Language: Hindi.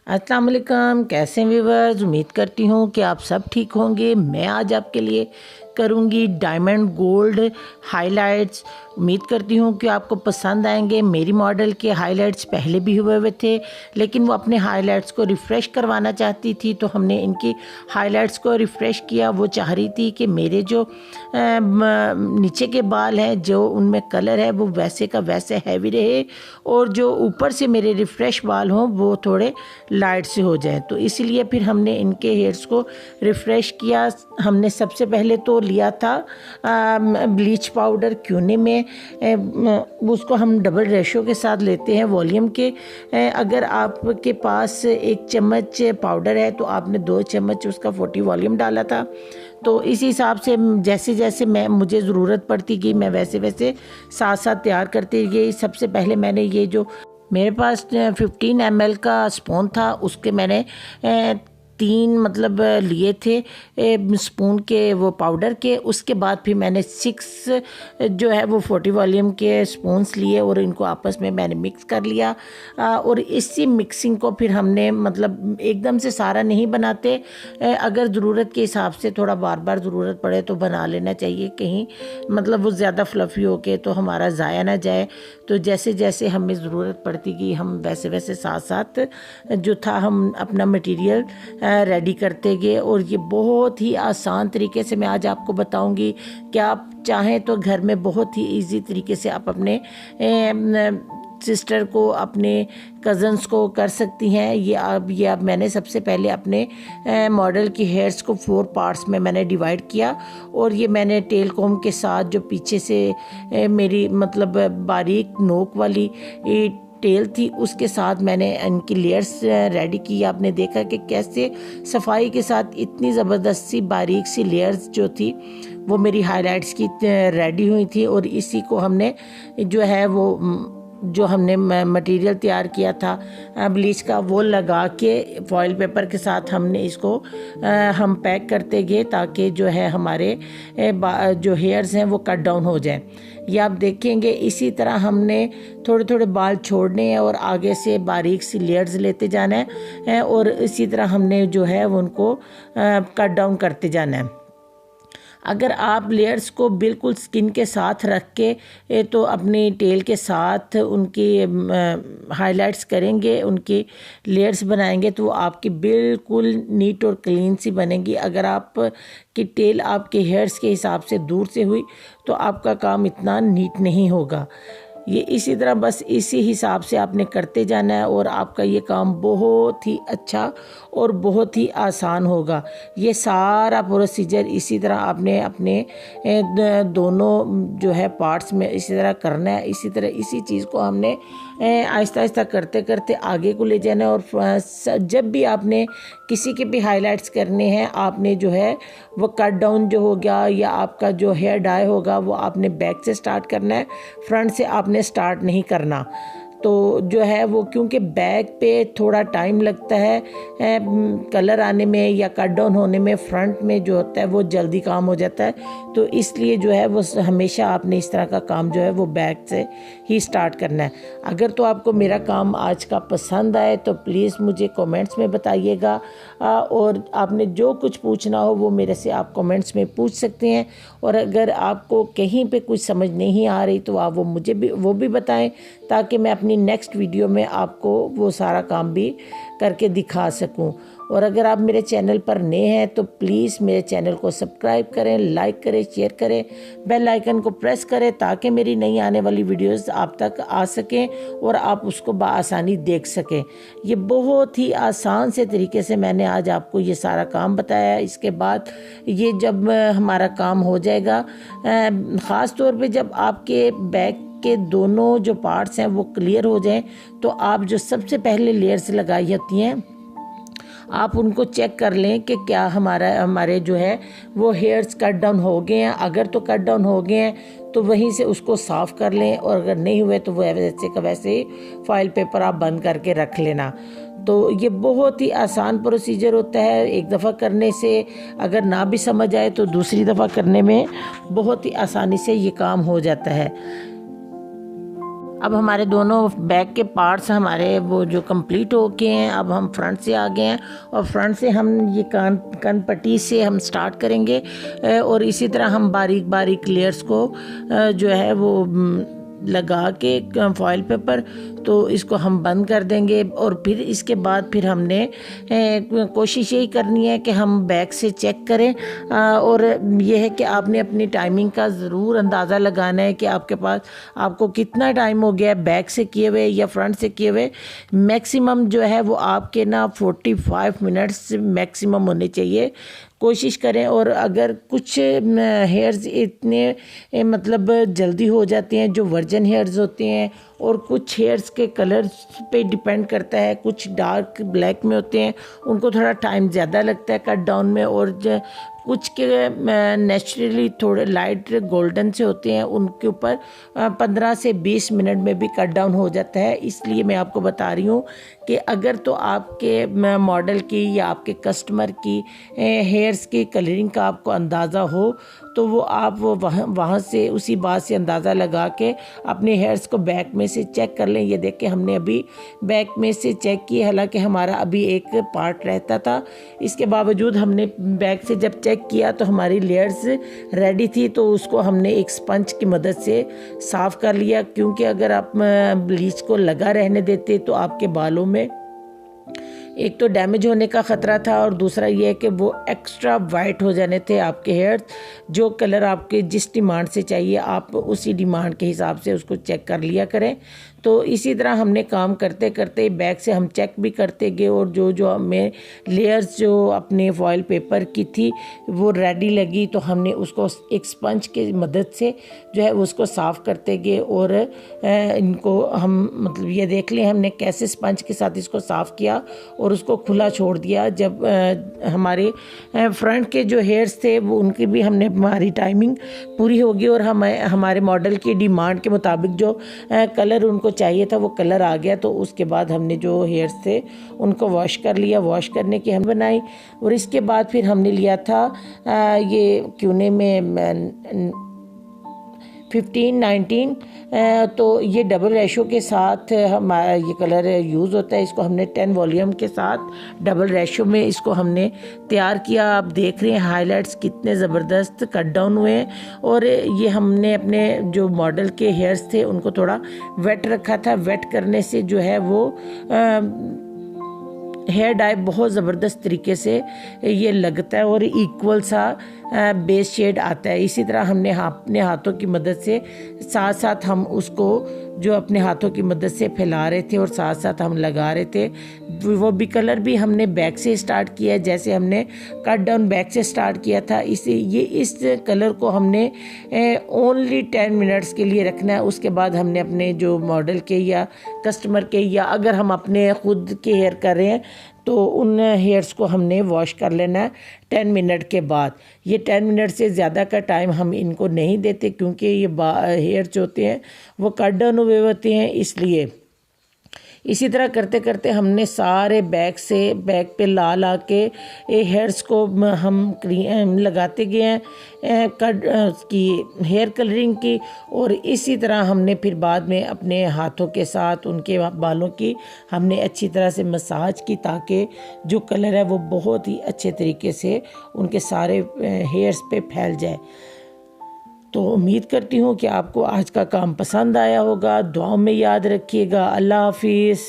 अस्सलाम वालेकुम, कैसे हैं व्यूवर्स। उम्मीद करती हूँ कि आप सब ठीक होंगे। मैं आज आपके लिए करूँगी डायमंड गोल्ड हाइलाइट्स। उम्मीद करती हूँ कि आपको पसंद आएंगे। मेरी मॉडल के हाइलाइट्स पहले भी हुए थे, लेकिन वो अपने हाइलाइट्स को रिफ़्रेश करवाना चाहती थी, तो हमने इनकी हाइलाइट्स को रिफ़्रेश किया। वो चाह रही थी कि मेरे जो नीचे के बाल हैं, जो उनमें कलर है वो वैसे का वैसे हैवी रहे, और जो ऊपर से मेरे रिफ़्रेश बाल हों वो थोड़े लाइट से हो जाए। तो इसीलिए फिर हमने इनके हेयर्स को रिफ़्रेश किया। हमने सबसे पहले तो लिया था ब्लीच पाउडर क्यूने में। उसको हम डबल रेशो के साथ लेते हैं वॉल्यूम के। अगर आपके पास 1 चम्मच पाउडर है तो आपने 2 चम्मच उसका 40 वॉल्यूम डाला था। तो इस हिसाब से जैसे जैसे मुझे ज़रूरत पड़ती गई, मैं वैसे वैसे साथ साथ तैयार करती गई। सबसे पहले मैंने ये जो मेरे पास 15 ml का स्पून था, उसके मैंने 3 मतलब लिए थे स्पून के वो पाउडर के। उसके बाद फिर मैंने 6 जो है वो 40 वॉल्यूम के स्पून्स लिए और इनको आपस में मैंने मिक्स कर लिया। और इसी मिक्सिंग को फिर हमने मतलब एकदम से सारा नहीं बनाते, अगर ज़रूरत के हिसाब से थोड़ा बार बार ज़रूरत पड़े तो बना लेना चाहिए, कहीं मतलब वो ज़्यादा फ्लफ़ी हो के तो हमारा ज़ाया ना जाए। तो जैसे जैसे हमें ज़रूरत पड़ती गई हम वैसे वैसे साथ साथ जो था हम अपना मटेरियल रेडी करते गए। और ये बहुत ही आसान तरीके से मैं आज आपको बताऊंगी कि आप चाहें तो घर में बहुत ही इजी तरीके से आप अपने सिस्टर को, अपने कज़न्स को कर सकती हैं। ये अब मैंने सबसे पहले अपने मॉडल की हेयर्स को 4 पार्ट्स में मैंने डिवाइड किया, और ये मैंने टेल कॉम के साथ जो पीछे से मेरी मतलब बारीक नोक वाली टेल थी उसके साथ मैंने इनकी लेयर्स रेडी की। आपने देखा कि कैसे सफाई के साथ इतनी ज़बरदस्त सी बारीक सी लेयर्स जो थी वो मेरी हाइलाइट्स की रेडी हुई थी। और इसी को हमने जो है वो जो हमने मटेरियल तैयार किया था ब्लीच का, वो लगा के फॉइल पेपर के साथ हमने इसको हम पैक करते गए, ताकि जो है हमारे जो हेयर्स हैं वो कट डाउन हो जाए। ये आप देखेंगे इसी तरह हमने थोड़े थोड़े बाल छोड़ने हैं और आगे से बारीक सी लेयर्स लेते जाना है, और इसी तरह हमने जो है वो उनको कट डाउन करते जाना है। अगर आप लेयर्स को बिल्कुल स्किन के साथ रख के तो अपनी टेल के साथ उनकी हाइलाइट्स करेंगे, उनकी लेयर्स बनाएंगे, तो आपकी बिल्कुल नीट और क्लीन सी बनेगी। अगर आप की टेल आपके हेयर्स के हिसाब से दूर से हुई तो आपका काम इतना नीट नहीं होगा। ये इसी तरह बस इसी हिसाब से आपने करते जाना है, और आपका ये काम बहुत ही अच्छा और बहुत ही आसान होगा। ये सारा प्रोसीजर इसी तरह आपने अपने दोनों जो है पार्ट्स में इसी तरह करना है। इसी तरह इसी चीज़ को हमने आहिस्ता आहिस्ता करते करते आगे को ले जाना है। और जब भी आपने किसी के भी हाइलाइट्स करने हैं, आपने जो है वो कट डाउन जो हो गया या आपका जो हेयर डाई होगा वो आपने बैक से स्टार्ट करना है, फ्रंट से आपने स्टार्ट नहीं करना। तो जो है वो क्योंकि बैक पे थोड़ा टाइम लगता है कलर आने में या कट डाउन होने में, फ्रंट में जो होता है वो जल्दी काम हो जाता है। तो इसलिए जो है वो हमेशा आपने इस तरह का काम जो है वो बैक से ही स्टार्ट करना है। अगर तो आपको मेरा काम आज का पसंद आए तो प्लीज़ मुझे कमेंट्स में बताइएगा, और आपने जो कुछ पूछना हो वो मेरे से आप कमेंट्स में पूछ सकते हैं। और अगर आपको कहीं पे कुछ समझ नहीं आ रही तो आप मुझे भी बताएं, ताकि मैं अपनी नेक्स्ट वीडियो में आपको वो सारा काम भी करके दिखा सकूं। और अगर आप मेरे चैनल पर नए हैं तो प्लीज़ मेरे चैनल को सब्सक्राइब करें, लाइक करें, शेयर करें, बेल आइकन को प्रेस करें, ताकि मेरी नई आने वाली वीडियोस आप तक आ सकें और आप उसको बआसानी देख सकें। ये बहुत ही आसान से तरीके से मैंने आज आपको ये सारा काम बताया। इसके बाद ये जब हमारा काम हो जाएगा, ख़ास तौर पे जब आपके बैक के दोनों जो पार्ट्स हैं वो क्लियर हो जाएं, तो आप जो सबसे पहले लेयर्स लगाई होती हैं आप उनको चेक कर लें कि क्या हमारे जो है वो हेयर्स कट डाउन हो गए हैं। अगर तो कट डाउन हो गए हैं तो वहीं से उसको साफ़ कर लें, और अगर नहीं हुए तो वो वैसे का वैसे ही फाइल पेपर आप बंद करके रख लेना। तो ये बहुत ही आसान प्रोसीजर होता है। एक दफ़ा करने से अगर ना भी समझ आए तो दूसरी दफ़ा करने में बहुत ही आसानी से ये काम हो जाता है। अब हमारे दोनों बैक के पार्ट्स हमारे वो जो कंप्लीट हो गए हैं। अब हम फ्रंट से आ गए हैं और फ्रंट से हम ये कान पट्टी से हम स्टार्ट करेंगे और इसी तरह हम बारीक बारीक लेयर्स को जो है वो लगा के फॉइल पेपर तो इसको हम बंद कर देंगे। और फिर इसके बाद फिर हमने कोशिश यही करनी है कि हम बैक से चेक करें और यह है कि आपने अपनी टाइमिंग का ज़रूर अंदाज़ा लगाना है कि आपके पास आपको कितना टाइम हो गया है बैक से किए हुए या फ्रंट से किए हुए। मैक्सिमम जो है वो आपके ना 45 मिनट्स मैक्सिमम होने चाहिए, कोशिश करें। और अगर कुछ हेयर्स इतने मतलब जल्दी हो जाते हैं जो वर्जन हेयर्स होते हैं, और कुछ हेयर्स के कलर पे डिपेंड करता है, कुछ डार्क ब्लैक में होते हैं उनको थोड़ा टाइम ज़्यादा लगता है कट डाउन में, और कुछ के नेचुरली थोड़े लाइट गोल्डन से होते हैं उनके ऊपर 15 से 20 मिनट में भी कट डाउन हो जाता है। इसलिए मैं आपको बता रही हूँ कि अगर तो आपके मॉडल की या आपके कस्टमर की हेयर्स की कलरिंग का आपको अंदाज़ा हो तो वो आप वहाँ से उसी बात से अंदाज़ा लगा के अपने हेयर्स को बैक में से चेक कर लें। ये देख के हमने अभी बैक में से चेक किए, हालांकि हमारा अभी एक पार्ट रहता था, इसके बावजूद हमने बैक से जब चेक किया तो हमारी लेयर्स रेडी थी, तो उसको हमने एक स्पंज की मदद से साफ़ कर लिया। क्योंकि अगर आप ब्लीच को लगा रहने देते तो आपके बालों में एक तो डैमेज होने का ख़तरा था और दूसरा ये है कि वो एक्स्ट्रा वाइट हो जाने थे आपके हेयर्स। जो कलर आपके जिस डिमांड से चाहिए आप उसी डिमांड के हिसाब से उसको चेक कर लिया करें। तो इसी तरह हमने काम करते करते बैक से हम चेक भी करते गए, और जो हमें लेयर्स जो अपने फॉइल पेपर की थी वो रेडी लगी तो हमने उसको एक स्पंज की मदद से जो है उसको साफ़ करते गए। और इनको हम मतलब ये देख लें हमने कैसे स्पंज के साथ इसको साफ़ किया और उसको खुला छोड़ दिया। जब हमारे फ्रंट के जो हेयर्स थे वो उनकी भी हमने हमारी टाइमिंग पूरी होगी और हमारे मॉडल की डिमांड के मुताबिक जो कलर उनको चाहिए था वो कलर आ गया। तो उसके बाद हमने जो हेयर्स थे उनको वॉश कर लिया, वॉश करने की हम बनाई। और इसके बाद फिर हमने लिया था ये क्यूने में 15-19 तो ये डबल रेशो के साथ हमारा ये कलर यूज़ होता है। इसको हमने 10 वॉल्यूम के साथ डबल रेशो में इसको हमने तैयार किया। आप देख रहे हैं हाइलाइट्स कितने ज़बरदस्त कट डाउन हुए हैं। और ये हमने अपने जो मॉडल के हेयर्स थे उनको थोड़ा वेट रखा था। वेट करने से जो है वो हेयर डाई बहुत ज़बरदस्त तरीके से ये लगता है और इक्वल सा बेस शेड आता है। इसी तरह हमने अपने हाथों की मदद से साथ साथ हम उसको जो अपने हाथों की मदद से फैला रहे थे और साथ साथ हम लगा रहे थे। वो भी कलर भी हमने बैक से स्टार्ट किया, जैसे हमने कट डाउन बैक से स्टार्ट किया था। इस कलर को हमने ओनली 10 मिनट्स के लिए रखना है। उसके बाद हमने अपने जो मॉडल के या कस्टमर के या अगर हम अपने खुद के हेयर कर रहे हैं तो उन हेयर्स को हमने वॉश कर लेना है 10 मिनट के बाद। ये 10 मिनट से ज़्यादा का टाइम हम इनको नहीं देते क्योंकि ये हेयर जो होते हैं वो कट डाउन हुए होते हैं, इसलिए। इसी तरह करते करते हमने सारे बैक पे ला के हेयर्स को हम लगाते गए हैं कट की हेयर कलरिंग की। और इसी तरह हमने फिर बाद में अपने हाथों के साथ उनके बालों की हमने अच्छी तरह से मसाज की ताकि जो कलर है वो बहुत ही अच्छे तरीके से उनके सारे हेयर्स पे फैल जाए। तो उम्मीद करती हूँ कि आपको आज का काम पसंद आया होगा। दुआओं में याद रखिएगा। अल्लाह हाफिज़।